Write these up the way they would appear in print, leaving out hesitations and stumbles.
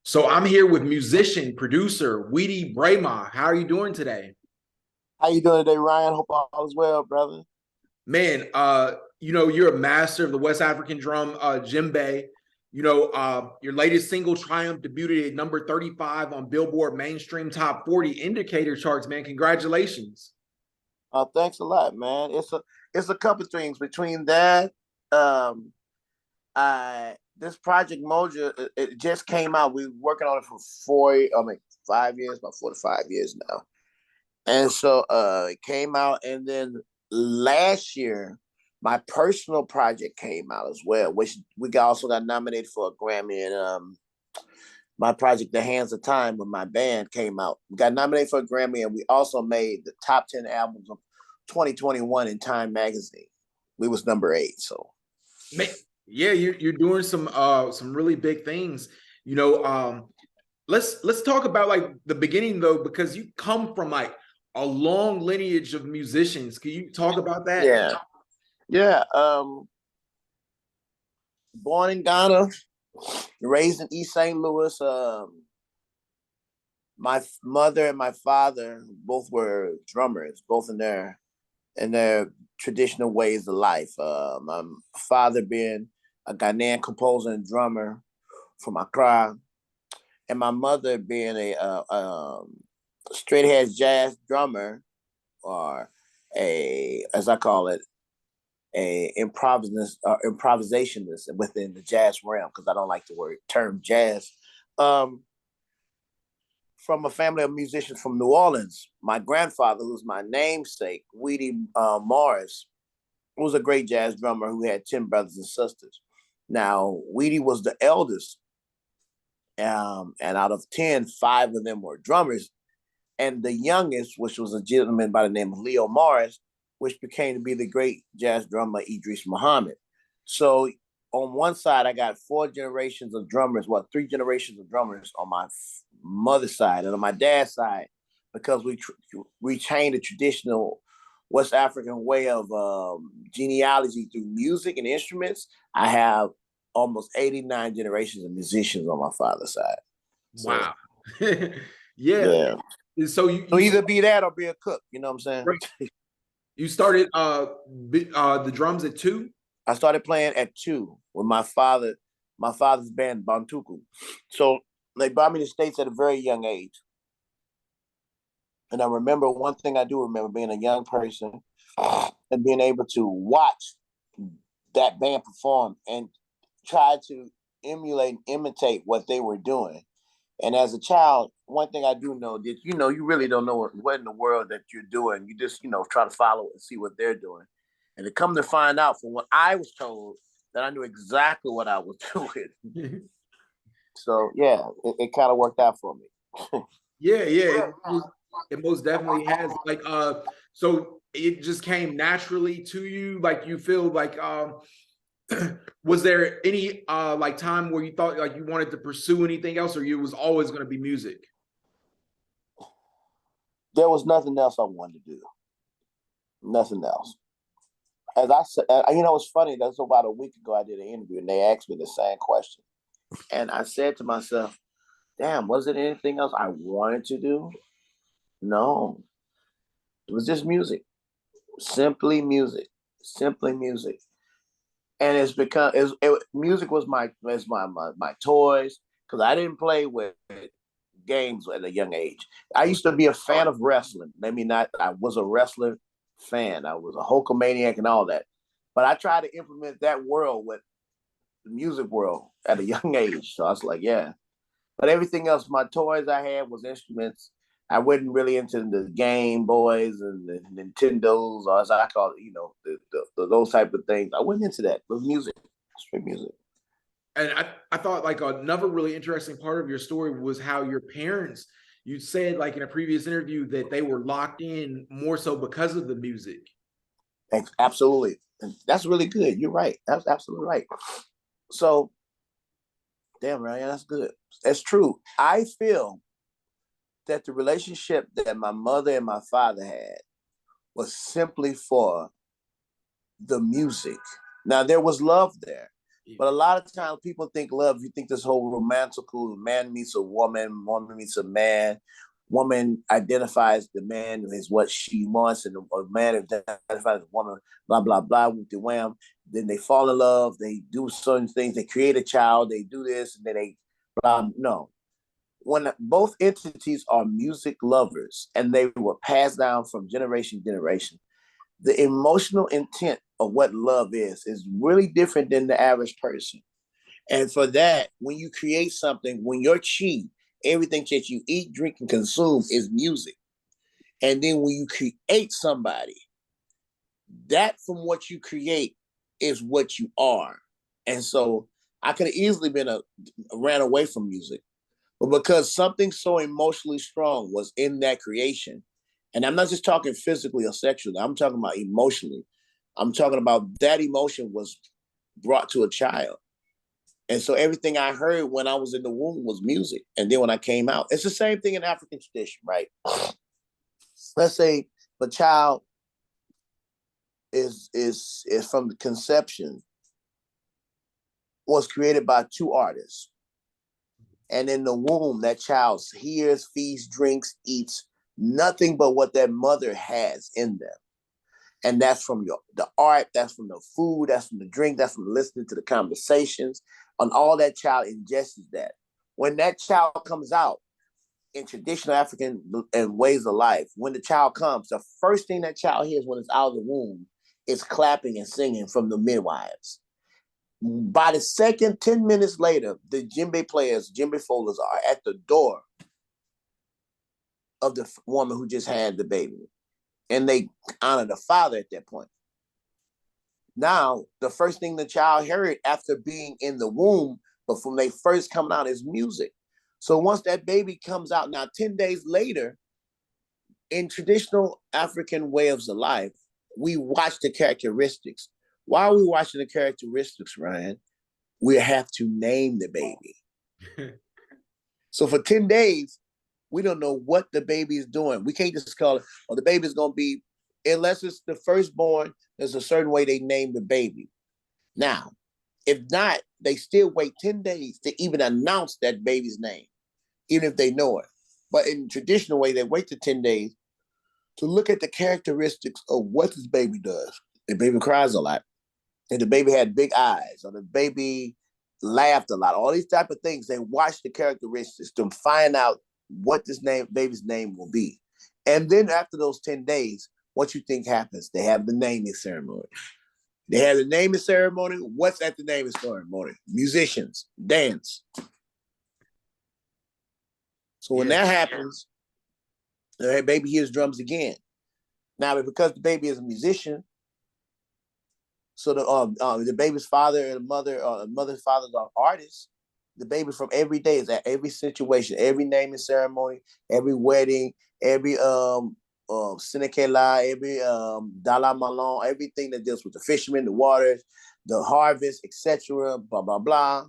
So I'm here with musician, producer, Weedie Braimah. How are you doing today? How you doing today, Ryan? Hope all is well, brother. Man, you're a master of the West African drum, Djembe. Your latest single, Triumph, debuted at number 35 on Billboard Mainstream Top 40 indicator charts, man. Congratulations. Thanks a lot, man. It's a couple of things between that. Um, I this project Moja, it just came out. We were working on it for 5 years, about 4 to 5 years now. And so it came out, and then last year, my personal project came out as well, which also got nominated for a Grammy. And my project, The Hands of Time, with my band came out. We got nominated for a Grammy, and we also made the top 10 albums of 2021 in Time magazine. We was number 8. So, Man, yeah, you're doing some really big things. You know, let's talk about like the beginning though, because you come from like a long lineage of musicians. Can you talk about that? yeah, yeah. Born in Ghana, raised in East St. Louis. My mother and my father both were drummers, both in their traditional ways of life. My father being a Ghanaian composer and drummer from Accra, and my mother being a straight ahead jazz drummer, or as I call it, a improvisationist within the jazz realm, because I don't like the term jazz. Um, from a family of musicians from New Orleans. My grandfather, who's my namesake, Weedie Morris, was a great jazz drummer who had 10 brothers and sisters. Now, Weedie was the eldest, and out of 10, 5 of them were drummers. And the youngest, which was a gentleman by the name of Leo Morris, which became to be the great jazz drummer Idris Muhammad. So on one side, I got 4 generations of drummers, 3 generations of drummers on my mother's side, and on my dad's side, because we retained the traditional West African way of genealogy through music and instruments. I have almost 89 generations of musicians on my father's side. So, Wow. Yeah. yeah. So So either be that or be a cook. You know what I'm saying? right. You started the drums at 2? I started playing at 2 with my father's band Bantuku. So they brought me to the States at a very young age. And I remember one thing I do remember being a young person and being able to watch that band perform and try to emulate and imitate what they were doing. And as a child, one thing I do know that, you really don't know what in the world that you're doing. You just, try to follow and see what they're doing. And to come to find out from what I was told, that I knew exactly what I was doing. So, yeah, it kind of worked out for me. Yeah, it most definitely has. Like, so it just came naturally to you. Like, you feel like, was there any like time where you thought like you wanted to pursue anything else, or you was always going to be music? There was nothing else I wanted to do. Nothing else. As I said, it's funny. That's about a week ago I did an interview, and they asked me the same question. And I said to myself, damn, was it anything else I wanted to do? No. It was just music. Simply music. Simply music. And it's become music was my toys, because I didn't play with games at a young age. I used to be a fan of wrestling. I was a wrestler fan. I was a Hulkamaniac and all that. But I tried to implement that world with the music world at a young age. So I was like, yeah. But everything else, my toys I had was instruments. I wasn't really into the Game Boys and the Nintendos, or as I call it, those type of things. I wasn't into that. It was music, straight music. And I thought like another really interesting part of your story was how your parents, you said like in a previous interview that they were locked in more so because of the music. Absolutely. And that's really good. You're right. That's absolutely right. So, damn, Ryan, that's good. That's true. I feel that the relationship that my mother and my father had was simply for the music. Now, there was love there. But a lot of times people think love, you think this whole romantical man meets a woman, woman meets a man, woman identifies the man as what she wants, and a man identifies a woman, blah, blah, blah, with the wham. Then they fall in love, they do certain things, they create a child, they do this, and then they, blah, no. When both entities are music lovers and they were passed down from generation to generation, the emotional intent of what love is really different than the average person. And for that, when you create something, when your chi, everything that you eat, drink, and consume is music. And then when you create somebody, that from what you create is what you are. And so I could have easily ran away from music, but because something so emotionally strong was in that creation, and I'm not just talking physically or sexually, I'm talking about emotionally. I'm talking about that emotion was brought to a child. And so everything I heard when I was in the womb was music. And then when I came out, it's the same thing in African tradition, right? Let's say the child is from the conception, was created by two artists. And in the womb, that child hears, feeds, drinks, eats nothing but what that mother has in them. And that's from the art, that's from the food, that's from the drink, that's from listening to the conversations, and all that child ingests that. When that child comes out in traditional African and ways of life, when the child comes, the first thing that child hears when it's out of the womb is clapping and singing from the midwives. By the second, 10 minutes later, the djembe players, djembe folders are at the door of the woman who just had the baby. And they honor the father at that point. Now, the first thing the child heard after being in the womb, but from they first coming out, is music. So once that baby comes out, now 10 days later, in traditional African ways of life, we watch the characteristics. Why are we watching the characteristics, Ryan? We have to name the baby. So for 10 days, we don't know what the baby is doing. We can't just call it, oh, the baby's going to be, unless it's the firstborn, there's a certain way they name the baby. Now, if not, they still wait 10 days to even announce that baby's name, even if they know it. But in traditional way, they wait to 10 days to look at the characteristics of what this baby does. The baby cries a lot, and the baby had big eyes, or the baby laughed a lot. All these type of things, they watch the characteristics to find out what this baby's name will be. And then after those 10 days, what you think happens? They have the naming ceremony. They have the naming ceremony. What's at the naming ceremony? Musicians, dance. So when that happens, the baby hears drums again. Now, because the baby is a musician, so the baby's father and mother, mother's father are artists. The baby from every day is at every situation, every naming ceremony, every wedding, every Sinekela, every Dala Malon, everything that deals with the fishermen, the waters, the harvest, etc. Blah blah blah.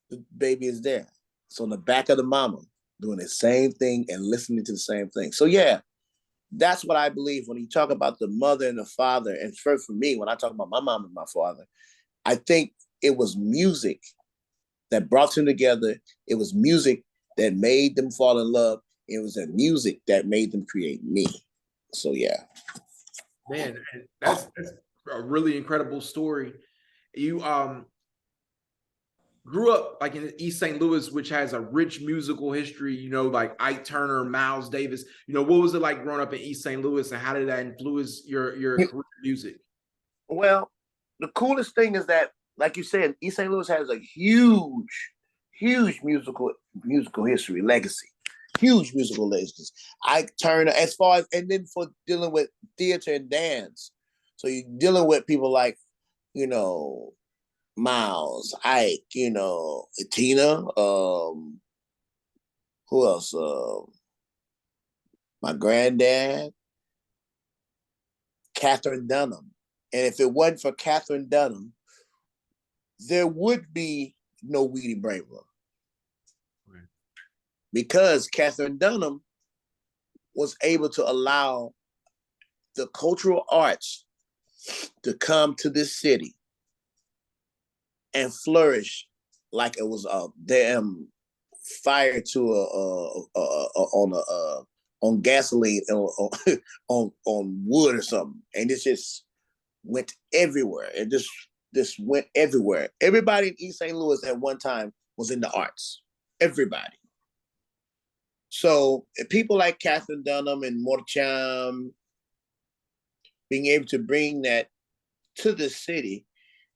The baby is there. So in the back of the mama, doing the same thing and listening to the same thing. So yeah, that's what I believe when you talk about the mother and the father. And for me, when I talk about my mom and my father, I think it was music that brought them together. It was music that made them fall in love. It was the music that made them create me. So yeah. Man, that's a really incredible story. You grew up like in East St. Louis, which has a rich musical history, you know, like Ike Turner, Miles Davis. You know, what was it like growing up in East St. Louis, and how did that influence your career music? Well, the coolest thing is that, like you said, East St. Louis has a huge musical history, legacy. Huge musical legacies. Ike Turner, as far as, and then for dealing with theater and dance. So you're dealing with people like, you know, Miles, Ike, you know, Tina, who else? My granddad, Catherine Dunham. And if it wasn't for Catherine Dunham, there would be no Weedie Braimah. Right. Because Catherine Dunham was able to allow the cultural arts to come to this city and flourish like it was a damn fire to on gasoline on wood or something, and it just went everywhere. It just went everywhere. Everybody in East St. Louis at one time was in the arts. Everybody. So people like Catherine Dunham and Morcham being able to bring that to the city,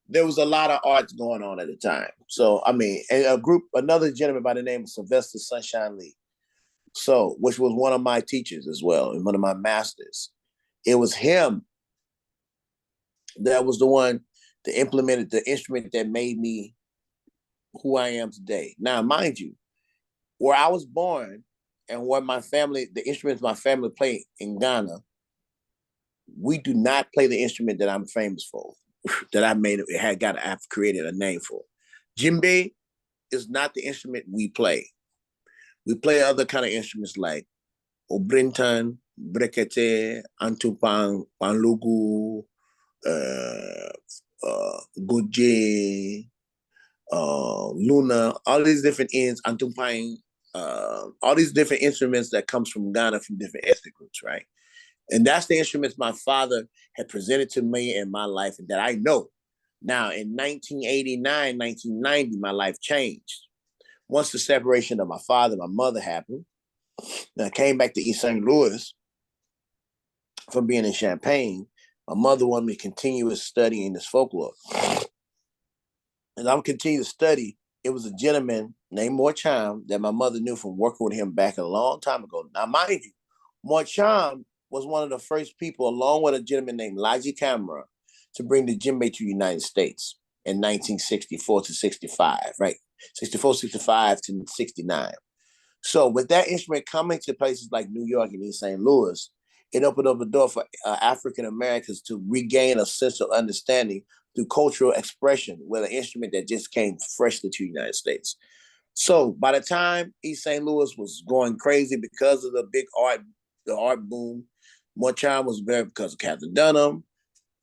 there was a lot of arts going on at the time. So, I mean, and another gentleman by the name of Sylvester Sunshine Lee, so, which was one of my teachers as well, and one of my masters. It was him that was the one that implemented the instrument that made me who I am today. Now, mind you, where I was born and where my family, the instruments my family play in Ghana, we do not play the instrument that I'm famous for, that I've created a name for. Djembe is not the instrument we play. We play other kind of instruments like Obrintan, Brekete, Antupang, Panlugu, Goje, Luna, all these different ends, Antupang, all these different instruments that comes from Ghana from different ethnic groups, right? And that's the instruments my father had presented to me in my life and that I know. Now, in 1989, 1990, my life changed. Once the separation of my father and my mother happened, and I came back to East St. Louis from being in Champaign, my mother wanted me to continue studying this folklore. And I'm continuing to study. It was a gentleman named Morcham that my mother knew from working with him back a long time ago. Now, mind you, Morcham was one of the first people, along with a gentleman named Laji Camera, to bring the djembe to the United States in 1964 to 65, right? 64, 65 to 69. So with that instrument coming to places like New York and East St. Louis, it opened up a door for African Americans to regain a sense of understanding through cultural expression with an instrument that just came freshly to the United States. So by the time East St. Louis was going crazy because of the art boom, Morcham was there because of Catherine Dunham.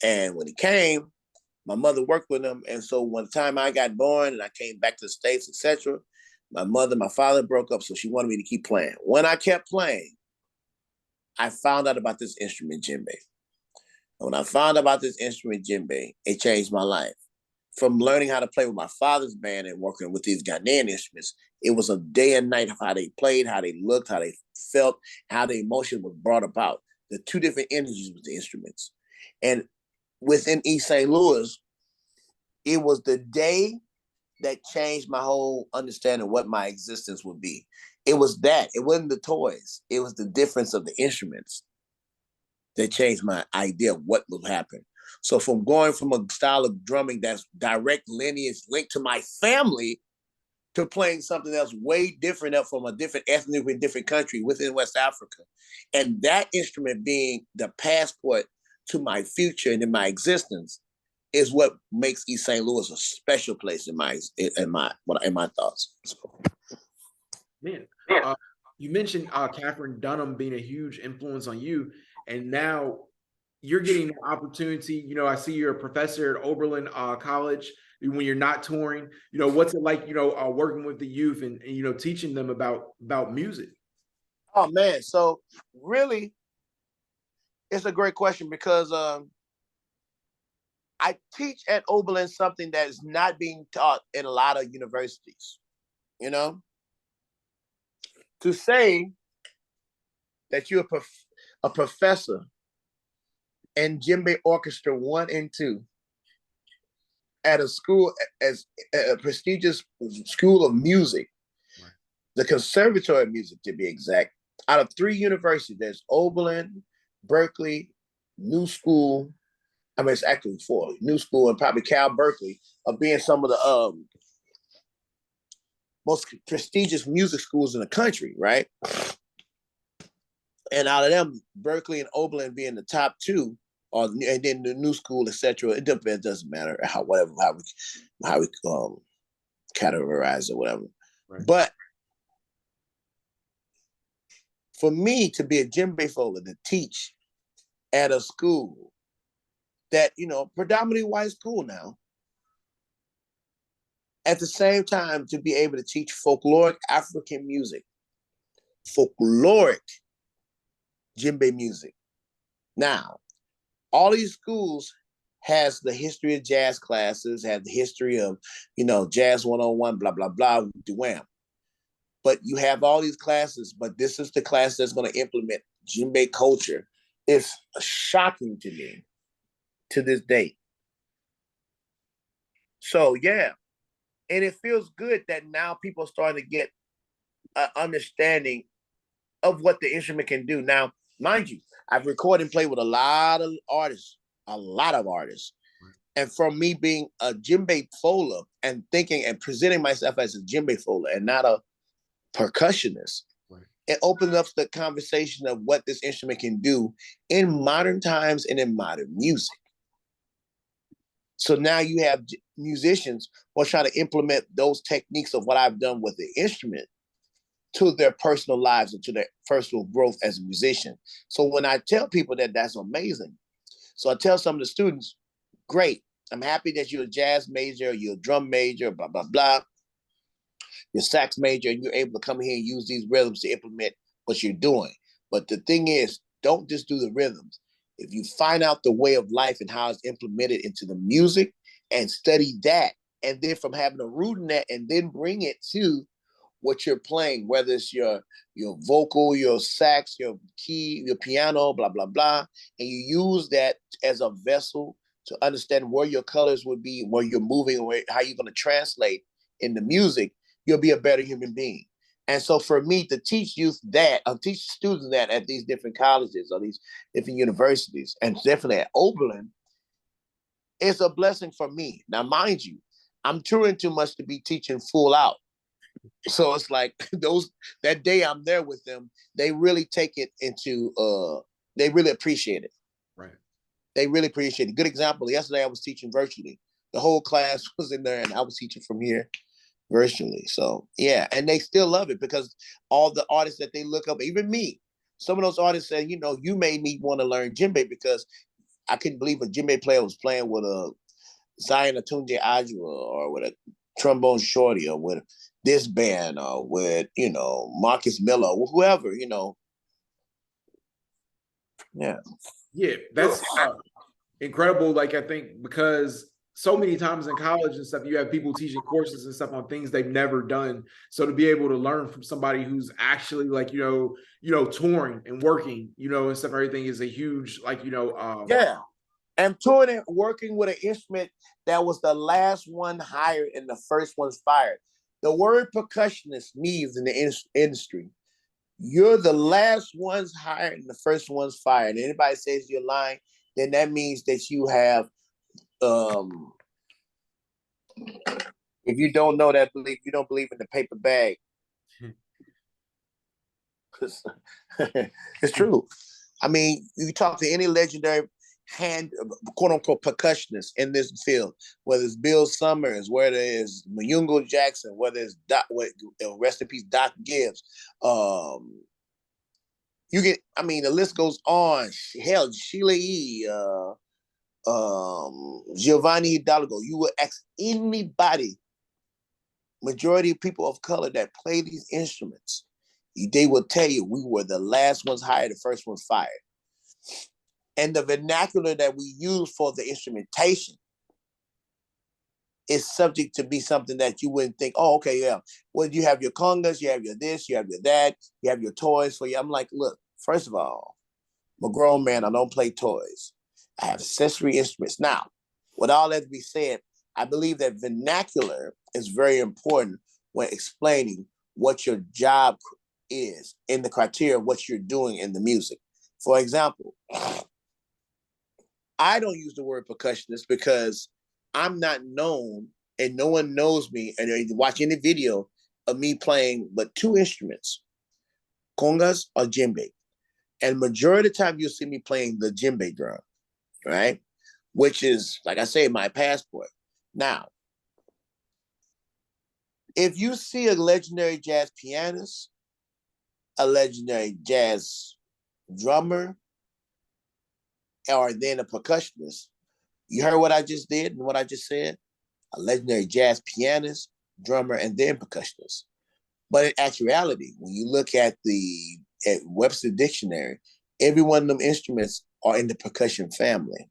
And when he came, my mother worked with him. And so when the time I got born and I came back to the States, etc., my father broke up, so she wanted me to keep playing. When I kept playing, I found out about this instrument, djembe. And when I found out about this instrument, djembe, it changed my life. From learning how to play with my father's band and working with these Ghanaian instruments, it was a day and night of how they played, how they looked, how they felt, how the emotion was brought about. The two different energies with the instruments. And within East St. Louis, it was the day that changed my whole understanding of what my existence would be. It was that. It wasn't the toys. It was the difference of the instruments that changed my idea of what would happen. So from going from a style of drumming that's direct lineage linked to my family to playing something else way different up from a different ethnic in different country within West Africa. And that instrument being the passport to my future and in my existence is what makes East St. Louis a special place in my thoughts. So. Man, you mentioned Catherine Dunham being a huge influence on you, and now you're getting an opportunity. You know, I see you're a professor at Oberlin College. When you're not touring, you know, what's it like? You know, working with the youth and you know teaching them about music. Oh man, so really, it's a great question because I teach at Oberlin something that is not being taught in a lot of universities. You know, to say that you're a professor in djembe orchestra 1 and 2 at a school as a prestigious school of music, right, the Conservatory of Music to be exact, out of 3 universities, there's Oberlin, Berkeley, New School. I mean, it's actually 4, New School and probably Cal Berkeley, of being some of the most prestigious music schools in the country, right? And out of them, Berkeley and Oberlin being the top 2, and then the New School, etc. It doesn't matter how we categorize it, whatever. Right. But for me to be a djembe folder to teach at a school that, you know, predominantly white school now, At the same time, to be able to teach folkloric African music, folkloric djembe music. Now, all these schools has the history of jazz classes, have the history of, jazz 101, blah, blah, blah, wham. But you have all these classes, but this is the class that's going to implement djembe culture. It's shocking to me to this day. So, yeah. And it feels good that now people are starting to get an understanding of what the instrument can do. Now, mind you, I've recorded and played with a lot of artists. And from me being a djembe fola and thinking and presenting myself as a djembe fola and not a percussionist, it opens up the conversation of what this instrument can do in modern times and in modern music. So now you have musicians who are trying to implement those techniques of what I've done with the instrument to their personal lives and to their personal growth as a musician. So when I tell people that, that's amazing. So I tell some of the students, great, I'm happy that you're a jazz major, you're a drum major, blah, blah, blah. You're a sax major, and you're able to come here and use these rhythms to implement what you're doing. But the thing is, don't just do the rhythms. If you find out the way of life and how it's implemented into the music and study that, and then from having a root in that and then bring it to what you're playing, whether it's your vocal, your sax, your key, your piano, blah, blah, blah, and you use that as a vessel to understand where your colors would be, where you're moving, how you're going to translate in the music, you'll be a better human being. And so for me to teach youth that, or teach students that at these different colleges or these different universities, and definitely at Oberlin, it's a blessing for me. Now, mind you, I'm touring too much to be teaching full out. So it's like that day I'm there with them, they really take it into, they really appreciate it. Right. They really appreciate it. Good example, yesterday I was teaching virtually. The whole class was in there and I was teaching from here virtually. So yeah, and they still love it because all the artists that they look up, even me, some of those artists say, you made me want to learn djembe because I couldn't believe a djembe player was playing with a Zion Atunje Ajwa or with a trombone shorty or with this band or with, Marcus Miller or whoever, Yeah. Yeah, that's incredible. Like, I think because so many times in college and stuff, you have people teaching courses and stuff on things they've never done. So to be able to learn from somebody who's actually like, touring and working, and stuff, everything is a huge, yeah. And touring and working with an instrument that was the last one hired and the first one's fired. The word percussionist means in the industry, you're the last ones hired and the first ones fired. And anybody says you're lying, then that means that you have, if you don't know that, you don't believe in the paper bag. It's true. I mean, you talk to any legendary quote unquote percussionist in this field, whether it's Bill Summers, whether it's Mayungo Jackson, whether it's rest in peace, Doc Gibbs. The list goes on. Hell, Sheila E., Giovanni Hidalgo. You would ask anybody, majority of people of color that play these instruments, they will tell you we were the last ones hired, the first ones fired. And the vernacular that we use for the instrumentation is subject to be something that you wouldn't think, oh, okay, yeah. Well, you have your congas, you have your this, you have your that, you have your toys for you. I'm like, look, first of all, I'm a grown man. I don't play toys. I have accessory instruments. Now, with all that to be said, I believe that vernacular is very important when explaining what your job is in the criteria of what you're doing in the music. For example, I don't use the word percussionist because I'm not known and no one knows me and they watch any video of me playing but two instruments, congas or djembe. And majority of the time you'll see me playing the djembe drum, right? Which is, like I say, my passport. Now, if you see a legendary jazz pianist, a legendary jazz drummer, or then a percussionist, you heard what I just did and what I just said? A legendary jazz pianist, drummer, and then percussionist. But in actuality, when you look at Webster Dictionary, every one of them instruments are in the percussion family.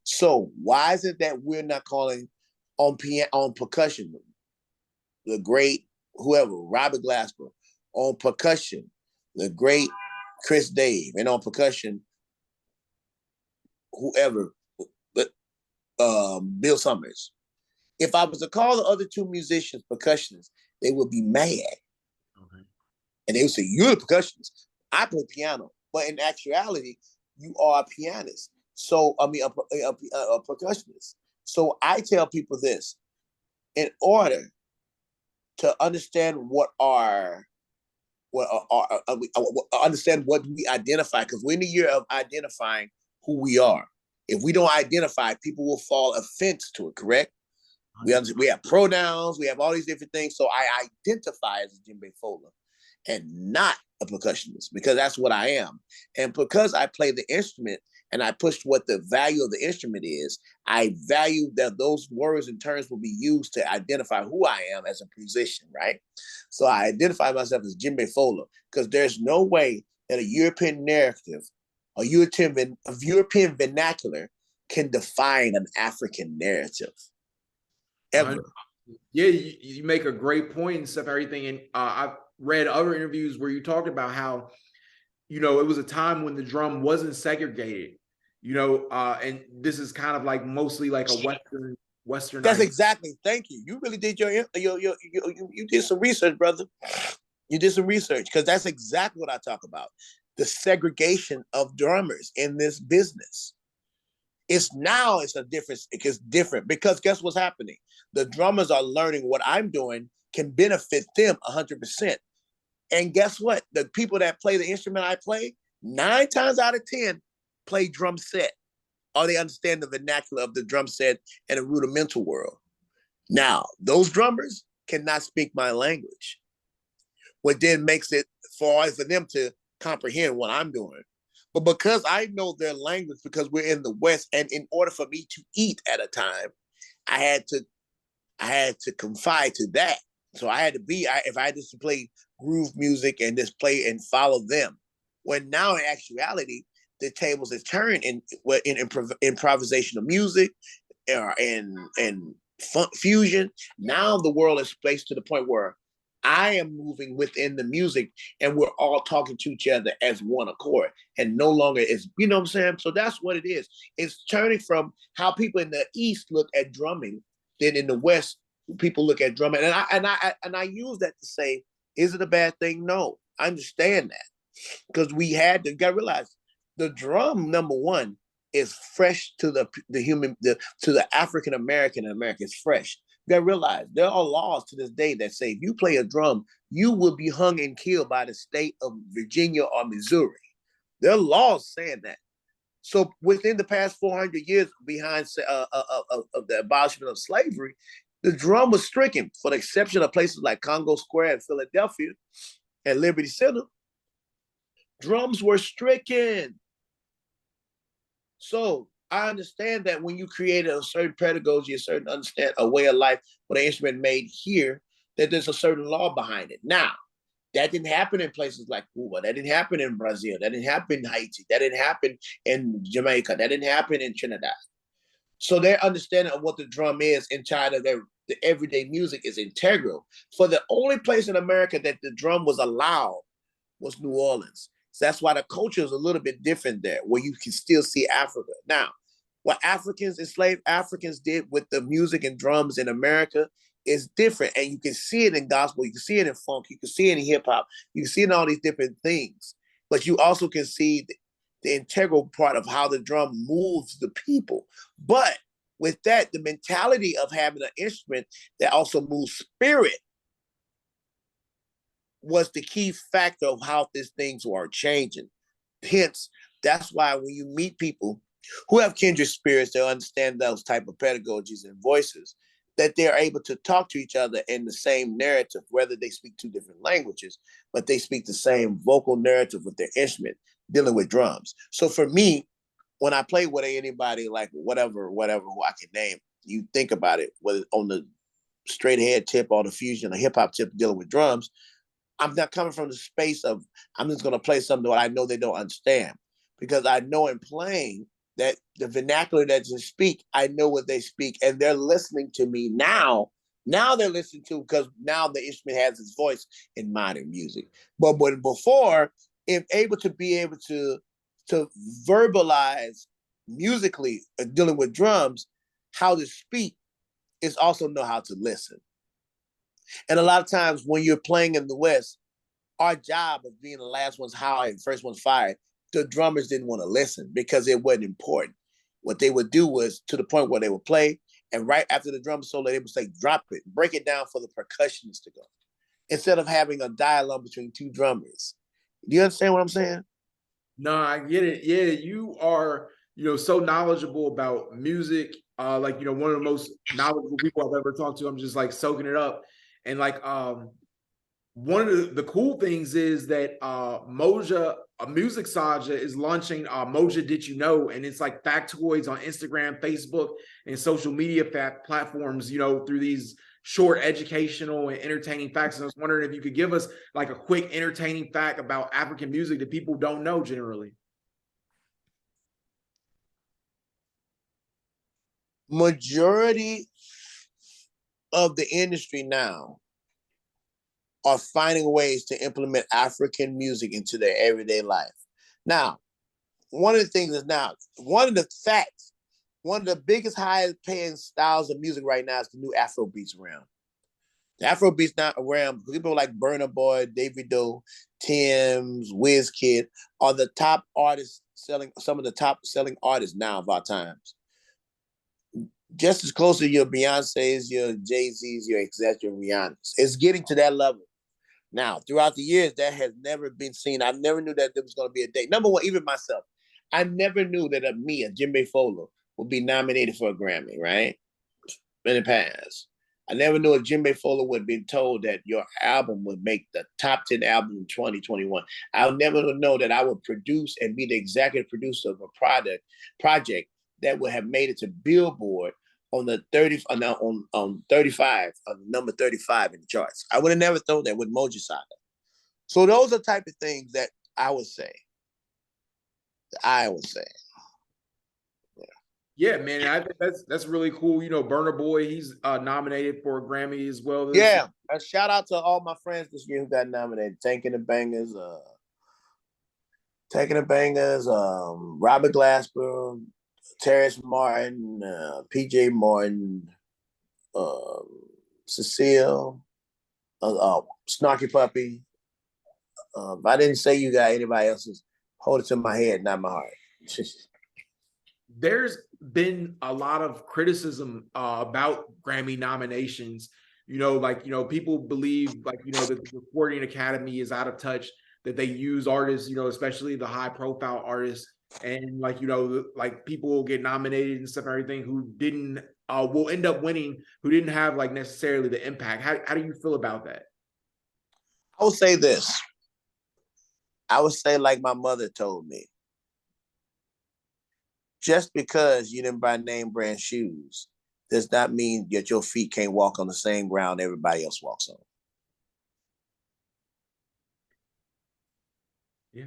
So why is it that we're not calling on percussion the great whoever, Robert Glasper, on percussion, the great Chris Dave, and on percussion, whoever, Bill Summers. If I was to call the other two musicians percussionists, they would be mad. Okay. And they would say, you're a percussionist. I play piano. But in actuality, you are a pianist. So, I mean, a percussionist. So I tell people this, in order to understand understand what we identify, because we're in the year of identifying who we are. If we don't identify, people will fall offense to it, correct? We have pronouns, we have all these different things. So I identify as a Djembe Fola and not a percussionist, because that's what I am. And because I play the instrument and I push what the value of the instrument is, I value that those words and terms will be used to identify who I am as a musician, right? So I identify myself as Djembe Fola, because there's no way that a European narrative, a European vernacular can define an African narrative. Ever. Yeah, you make a great point and stuff, everything. And I've read other interviews where you talked about how, it was a time when the drum wasn't segregated, and this is kind of like mostly like a Western. That's exactly. Thank you. You really did you did some research, brother. You did some research, because that's exactly what I talk about. The segregation of drummers in this business. It's a difference. It's different because guess what's happening? The drummers are learning what I'm doing can benefit them 100%. And guess what? The people that play the instrument I play, 9 times out of 10 play drum set, or they understand the vernacular of the drum set and the rudimental world. Now, those drummers cannot speak my language, what then makes it hard for them to comprehend what I'm doing. But because I know their language, because we're in the West, and in order for me to eat at a time, I had to confide to that. So I had to if I had to play groove music and just play and follow them. When now in actuality, the tables have turned in improvisational music and fusion. Now the world is placed to the point where I am moving within the music and we're all talking to each other as one accord, and no longer is, you know what I'm saying? So that's what it is. It's turning from how people in the East look at drumming, then in the West, people look at drumming. And I use that to say, is it a bad thing? No, I understand that, because you got to realize the drum, number one, is fresh to the African American in America. It's fresh. You got to realize there are laws to this day that say if you play a drum, you will be hung and killed by the state of Virginia or Missouri. There are laws saying that. So within the past 400 years behind of the abolishment of slavery, the drum was stricken, for the exception of places like Congo Square in Philadelphia and Liberty Center. Drums were stricken. So I understand that when you created a certain pedagogy, a way of life with an instrument made here, that there's a certain law behind it. Now, that didn't happen in places like Cuba. That didn't happen in Brazil. That didn't happen in Haiti. That didn't happen in Jamaica. That didn't happen in Trinidad. So their understanding of what the drum is in China, the everyday music is integral. For the only place in America that the drum was allowed was New Orleans. So that's why the culture is a little bit different there, where you can still see Africa. Now, what enslaved Africans did with the music and drums in America is different. And you can see it in gospel, you can see it in funk, you can see it in hip hop, you can see it in all these different things. But you also can see the integral part of how the drum moves the people. But with that, the mentality of having an instrument that also moves spirit was the key factor of how these things were changing. Hence, that's why when you meet people who have kindred spirits, they understand those type of pedagogies and voices, that they're able to talk to each other in the same narrative, whether they speak 2 different languages, but they speak the same vocal narrative with their instrument, dealing with drums. So for me, when I play with anybody, like whatever who I can name, you think about it, whether on the straight ahead tip or the fusion or hip hop tip dealing with drums. I'm not coming from the space of I'm just going to play something that I know they don't understand, because I know in playing that the vernacular that they speak, I know what they speak, and they're listening to me now. Now they're listening to, because now the instrument has its voice in modern music. But when before, if able to verbalize musically, dealing with drums, how to speak is also know how to listen. And a lot of times when you're playing in the West, our job of being the last ones hired and first ones fired, the drummers didn't want to listen because it wasn't important. What they would do was, to the point where they would play, and right after the drum solo, they would say, drop it, break it down for the percussionists to go, instead of having a dialogue between two drummers. Do you understand what I'm saying? No, I get it. Yeah, you are, so knowledgeable about music. Like, one of the most knowledgeable people I've ever talked to. I'm just like soaking it up. And like one of the cool things is that Moja, Music Saja, is launching Moja Did You Know? And it's like factoids on Instagram, Facebook, and social media platforms, through these short educational and entertaining facts. And I was wondering if you could give us like a quick entertaining fact about African music that people don't know generally. Majority of the industry now are finding ways to implement African music into their everyday life. Now, one of the things is now, one of the facts, one of the biggest, highest paying styles of music right now is the new Afro beats around. The Afro beats now around, people like Burna Boy, Davido, Tim's, Wizkid are the top artists selling, some of the top selling artists now of our times. Just as close to your Beyonce's, your Jay-Z's, your your Rihanna's. It's getting to that level. Now, throughout the years, that has never been seen. I never knew that there was going to be a day. Number one, even myself, I never knew that a Djembe Fola, would be nominated for a Grammy, right? In the past. I never knew a Djembe Fola would have been told that your album would make the top 10 album in 2021. I'll never know that I would produce and be the executive producer of a project that would have made it to Billboard on the 35, on number 35 in the charts. I would have never thought that with Moja Saga. So those are the type of things that I would say. Yeah, man, I think that's really cool. Burna Boy, he's nominated for a Grammy as well this year. Yeah, a shout out to all my friends this year who got nominated. Taking the Bangers, Robert Glasper, Terrence Martin, PJ Martin, Cecile, Snarky Puppy. If I didn't say you got anybody else's, hold it to my head, not my heart. There's been a lot of criticism about Grammy nominations. People believe that the Recording Academy is out of touch, that they use artists, especially the high profile artists, and people will get nominated and stuff and everything who didn't will end up winning, who didn't have necessarily the impact. How do you feel about that? I will say this. I would say like my mother told me, just because you didn't buy name brand shoes does not mean that your feet can't walk on the same ground everybody else walks on. Yeah.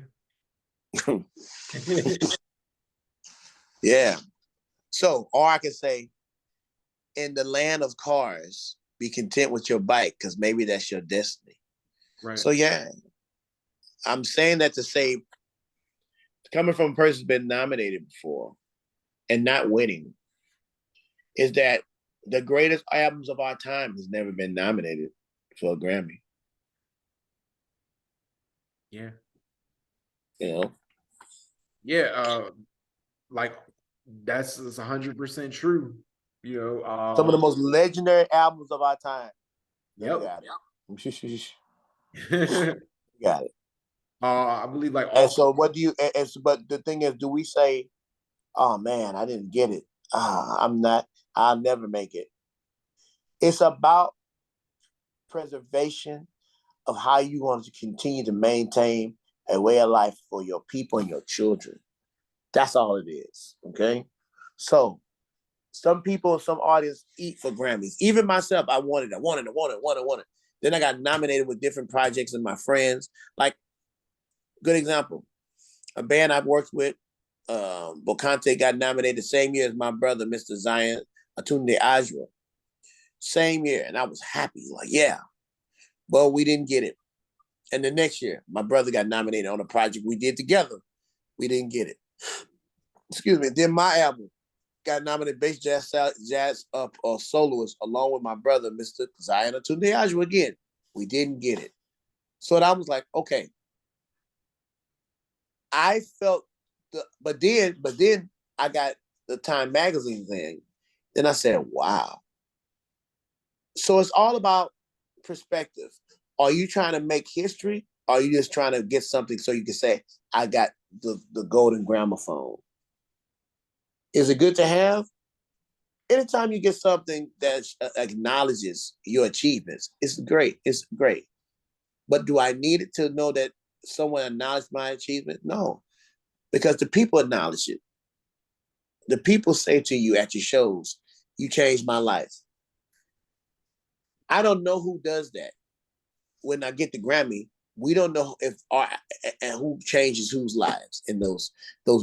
Yeah. So, or I can say, in the land of cars, be content with your bike because maybe that's your destiny. Right. So, yeah, I'm saying that to say, coming from a person who's been nominated before and not winning, is that the greatest albums of our time has never been nominated for a Grammy. Yeah. Yeah, that's 100% true. Some of the most legendary albums of our time. Yep. Got it. Got it. I believe and so what do you? But the thing is, do we say, "Oh man, I didn't get it. I'm not. I'll never make it." It's about preservation of how you want to continue to maintain a way of life for your people and your children. That's all it is. Okay. So Some people, some artists eat for Grammys. Even myself, I wanted it. Then I got nominated with different projects and my friends. Like, good example, a band I've worked with, Bocante got nominated the same year as my brother, Mr. Zion Atunde Ajwa. Same year, and I was happy. Like, yeah, but we didn't get it. And the next year, my brother got nominated on a project we did together. We didn't get it. Excuse me. Then my album got nominated bass jazz soloist along with my brother, Mr. Zion Atunde Ajwa again. We didn't get it. So I was like, okay. I felt but then I got the Time magazine thing. Then I said, wow. So it's all about perspective. Are you trying to make history? Or are you just trying to get something so you can say, I got the golden gramophone? Is it good to have? Anytime you get something that acknowledges your achievements, it's great. It's great. But do I need it to know that someone acknowledged my achievement? No, because the people acknowledge it. The people say to you at your shows, you changed my life. I don't know who does that. When I get the Grammy, we don't know if and who changes whose lives in those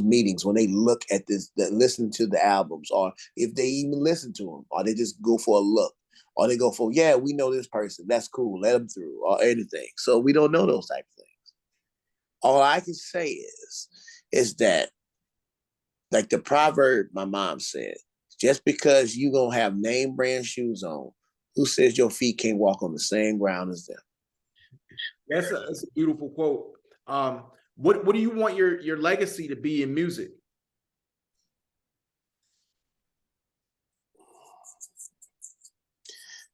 meetings when they look at this, listen to the albums, or if they even listen to them, or they just go for a look, or they go for, yeah, we know this person, that's cool, let them through, or anything. So we don't know those type of things. All I can say is that, like the proverb my mom said, just because you gonna have name brand shoes on, who says your feet can't walk on the same ground as them? That's a beautiful quote. What do you want your legacy to be in music?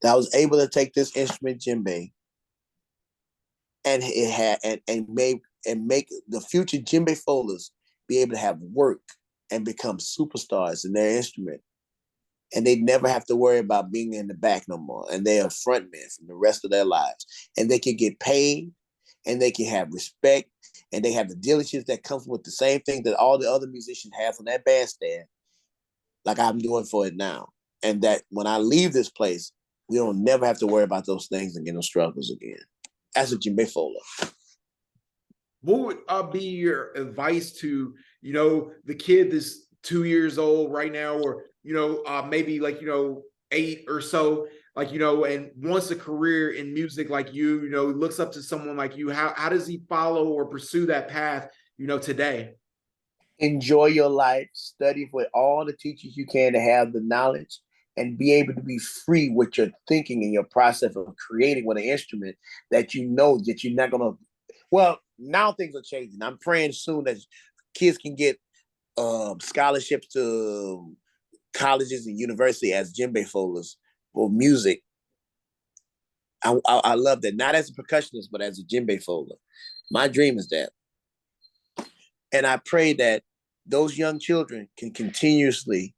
That I was able to take this instrument, djembe, and it had and make the future djembe folders be able to have work and become superstars in their instrument. And they never have to worry about being in the back no more. And they are frontmen for the rest of their lives. And they can get paid, and they can have respect, and they have the diligence that comes with the same thing that all the other musicians have on that bandstand, like I'm doing for it now. And that when I leave this place, we don't never have to worry about those things again, those struggles again. As a djembe folder. What would be your advice to, the kid that's 2 years old right now, or, maybe like, 8 or so, like, and wants a career in music like you, looks up to someone like you. How does he follow or pursue that path, today? Enjoy your life, study with all the teachers you can to have the knowledge, and be able to be free with your thinking and your process of creating with an instrument that you know that you're not gonna. Well, now things are changing. I'm praying soon that kids can get scholarships to colleges and university as djembe folders for music. I love that, not as a percussionist, but as a djembe folder. My dream is that. And I pray that those young children can continuously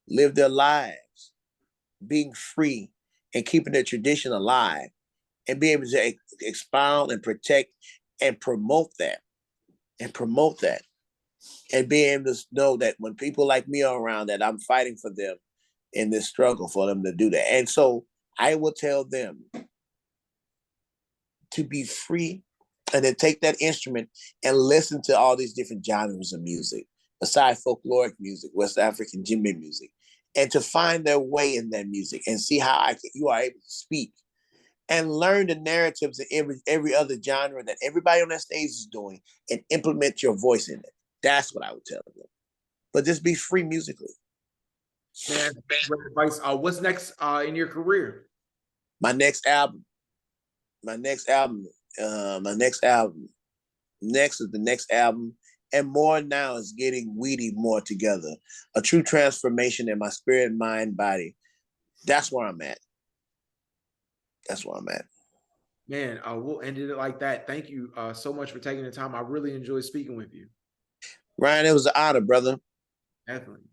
live their lives being free and keeping their tradition alive, and be able to expound and protect and promote that and be able to know that when people like me are around, that I'm fighting for them in this struggle for them to do that. And so I will tell them to be free and then take that instrument and listen to all these different genres of music, aside folkloric music, West African djembe music, and to find their way in that music and see how you are able to speak and learn the narratives of every other genre that everybody on that stage is doing, and implement your voice in it. That's what I would tell them. But just be free musically. Man, great advice. What's next in your career? My next album. Next is the next album. And more now is getting Weedie more together. A true transformation in my spirit, mind, body. That's where I'm at. Man, we'll end it like that. Thank you so much for taking the time. I really enjoyed speaking with you. Ryan, it was an honor, brother. Definitely.